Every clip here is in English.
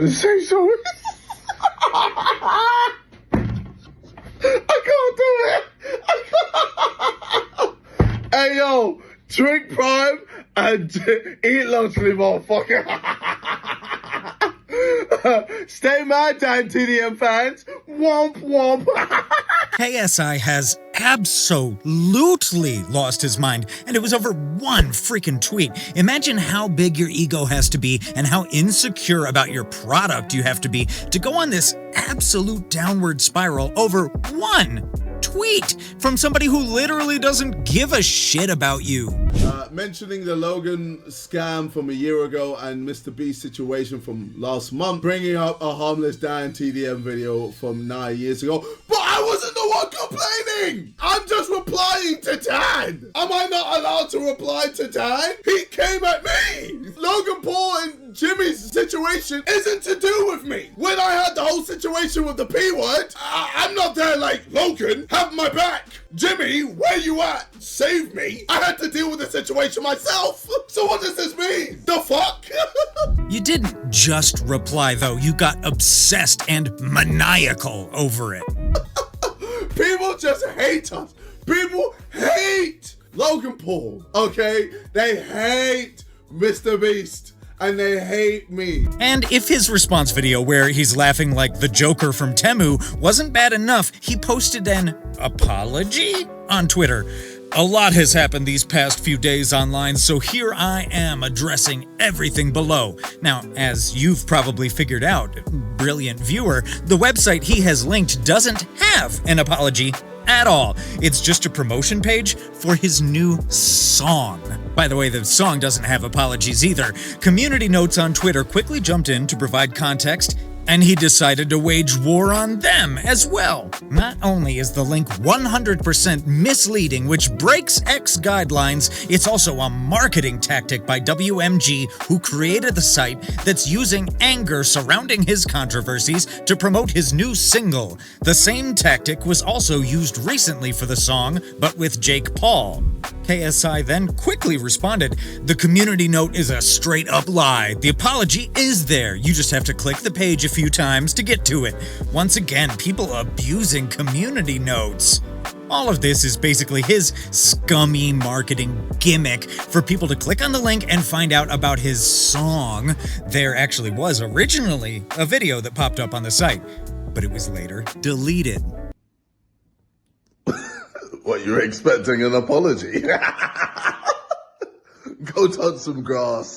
to say so. I can't do it. Hey yo, drink Prime and eat Lunchly, motherfucker. Stay mad, DanTDM fans. Womp womp. KSI has absolutely lost his mind, and it was over one freaking tweet. Imagine how big your ego has to be and how insecure about your product you have to be to go on this absolute downward spiral over one tweet from somebody who literally doesn't give a shit about you. Mentioning the Logan scam from a year ago and Mr. Beast's situation from last month, bringing up a harmless DanTDM video from 9 years ago. But I wasn't the one complaining! I'm just replying to Dan! Am I not allowed to reply to Dan? He came at me! Logan Paul and Jimmy's situation isn't to do with me. When I had the whole situation with the P word, I'm not there like, Logan, have my back. Jimmy, where you at? Save me. I had to deal with the situation myself. So what does this mean? The fuck? You didn't just reply though, you got obsessed and maniacal over it. People just hate us. People hate Logan Paul, okay? They hate Mr. Beast. And they hate me. And if his response video where he's laughing like the Joker from Temu wasn't bad enough, he posted an apology on Twitter. A lot has happened these past few days online, so here I am addressing everything below. Now, as you've probably figured out, brilliant viewer, the website he has linked doesn't have an apology at all. It's just a promotion page for his new song. By the way, the song doesn't have apologies either. Community notes on Twitter quickly jumped in to provide context, and he decided to wage war on them as well. Not only is the link 100% misleading, which breaks X guidelines, it's also a marketing tactic by WMG, who created the site that's using anger surrounding his controversies to promote his new single. The same tactic was also used recently for the song, but with Jake Paul. KSI then quickly responded, "The community note is a straight-up lie. The apology is there. You just have to click the page a few times to get to it." Once again, people abusing community notes. All of this is basically his scummy marketing gimmick for people to click on the link and find out about his song. There actually was originally a video that popped up on the site, but it was later deleted. What, you're expecting an apology? Go touch some grass.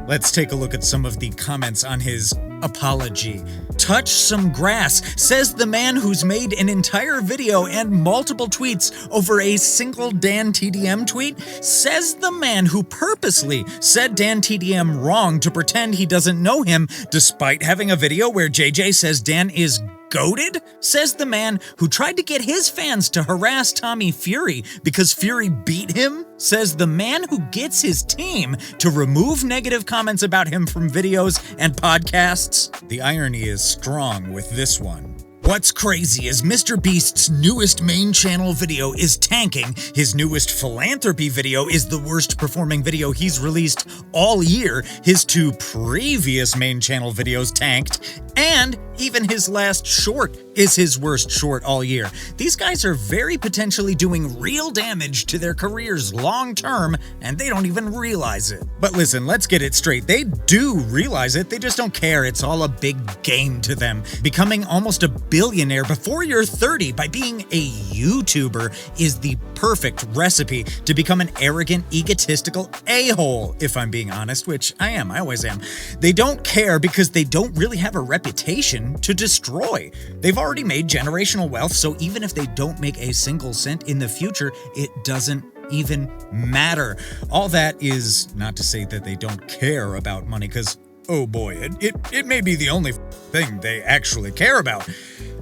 Let's take a look at some of the comments on his apology. Touch some grass, says the man who's made an entire video and multiple tweets over a single DanTDM tweet, says the man who purposely said DanTDM wrong to pretend he doesn't know him despite having a video where JJ says Dan is goated, says the man who tried to get his fans to harass Tommy Fury because Fury beat him, says the man who gets his team to remove negative comments about him from videos and podcasts. The irony is strong with this one. What's crazy is Mr. Beast's newest main channel video is tanking, his newest philanthropy video is the worst performing video he's released all year, his two previous main channel videos tanked, and even his last short is his worst short all year. These guys are very potentially doing real damage to their careers long term, and they don't even realize it. But listen, let's get it straight. They do realize it, they just don't care. It's all a big game to them. Becoming almost a billionaire before you're 30 by being a YouTuber is the perfect recipe to become an arrogant, egotistical a-hole, if I'm being honest, which I am, I always am. They don't care because they don't really have a reputation to destroy. They've already made generational wealth, so even if they don't make a single cent in the future, it doesn't even matter. All that is not to say that they don't care about money, because oh boy, it may be the only thing they actually care about.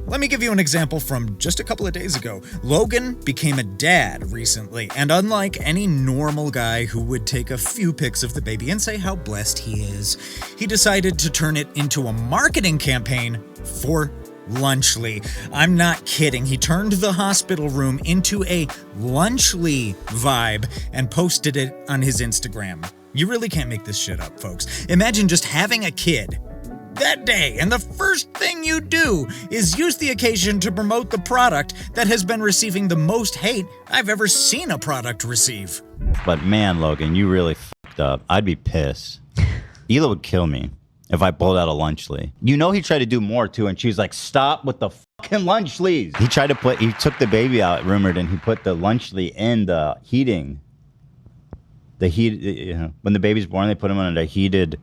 Let me give you an example from just a couple of days ago. Logan became a dad recently, and unlike any normal guy who would take a few pics of the baby and say how blessed he is, he decided to turn it into a marketing campaign for Lunchly. I'm not kidding. He turned the hospital room into a Lunchly vibe and posted it on his Instagram. You really can't make this shit up, folks. Imagine just having a kid that day, and the first thing you do is use the occasion to promote the product that has been receiving the most hate I've ever seen a product receive. But man, Logan, you really fucked up. I'd be pissed. Hila would kill me if I pulled out a Lunchly. You know he tried to do more too, and she was like, stop with the fucking Lunchlys. He tried to he took the baby out, rumored, and he put the Lunchly in the heating. When the baby's born, they put him on a heated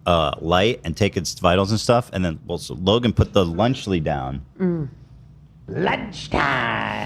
light and take its vitals and stuff, and then so Logan put the Lunchly down. Lunchtime.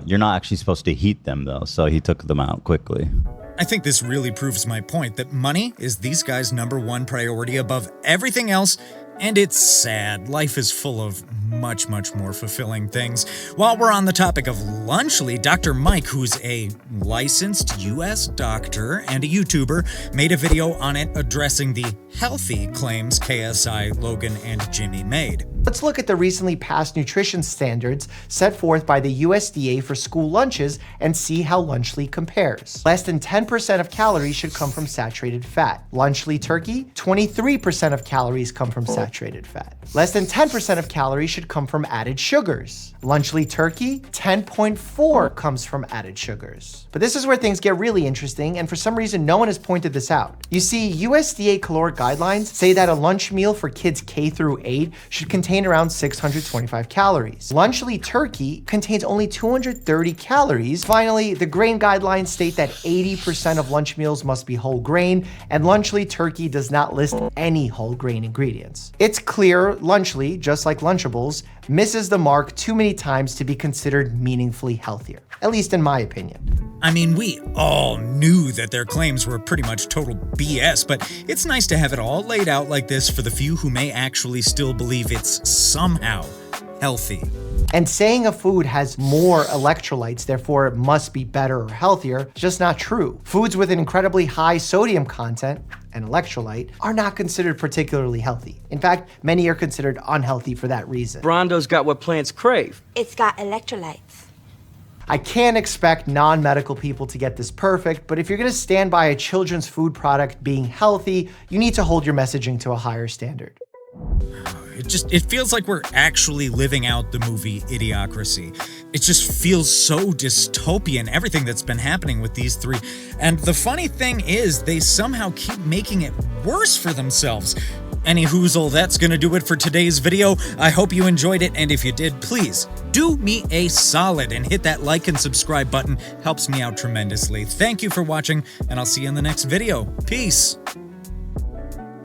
You're not actually supposed to heat them though, so he took them out quickly. I think this really proves my point that money is these guys' #1 priority above everything else, and it's sad. Life is full of much, much more fulfilling things. While we're on the topic of Lunchly, Dr. Mike, who's a licensed US doctor and a YouTuber, made a video on it addressing the healthy claims KSI, Logan, and Jimmy made. Let's look at the recently passed nutrition standards set forth by the USDA for school lunches and see how Lunchly compares. Less than 10% of calories should come from saturated fat. Lunchly turkey, 23% of calories come from saturated fat. Less than 10% of calories should come from added sugars. Lunchly turkey, 10.4 comes from added sugars. But this is where things get really interesting, and for some reason no one has pointed this out. You see, USDA caloric guidelines say that a lunch meal for kids K through 8 should contain around 625 calories. Lunchly turkey contains only 230 calories. Finally, the grain guidelines state that 80% of lunch meals must be whole grain, and Lunchly turkey does not list any whole grain ingredients. It's clear Lunchly, just like Lunchables, misses the mark too many times to be considered meaningfully healthier, at least in my opinion. I mean, we all knew that their claims were pretty much total BS, but it's nice to have it all laid out like this for the few who may actually still believe it's somehow healthy. And saying a food has more electrolytes, therefore it must be better or healthier, is just not true. Foods with an incredibly high sodium content and electrolyte are not considered particularly healthy. In fact, many are considered unhealthy for that reason. Brondo's got what plants crave. It's got electrolytes. I can't expect non-medical people to get this perfect, but if you're gonna stand by a children's food product being healthy, you need to hold your messaging to a higher standard. It feels like we're actually living out the movie Idiocracy. It just feels so dystopian, everything that's been happening with these three. And the funny thing is, they somehow keep making it worse for themselves. Any hoozle, that's gonna do it for today's video. I hope you enjoyed it, and if you did, please do me a solid and hit that like and subscribe button. Helps me out tremendously. Thank you for watching, and I'll see you in the next video. Peace.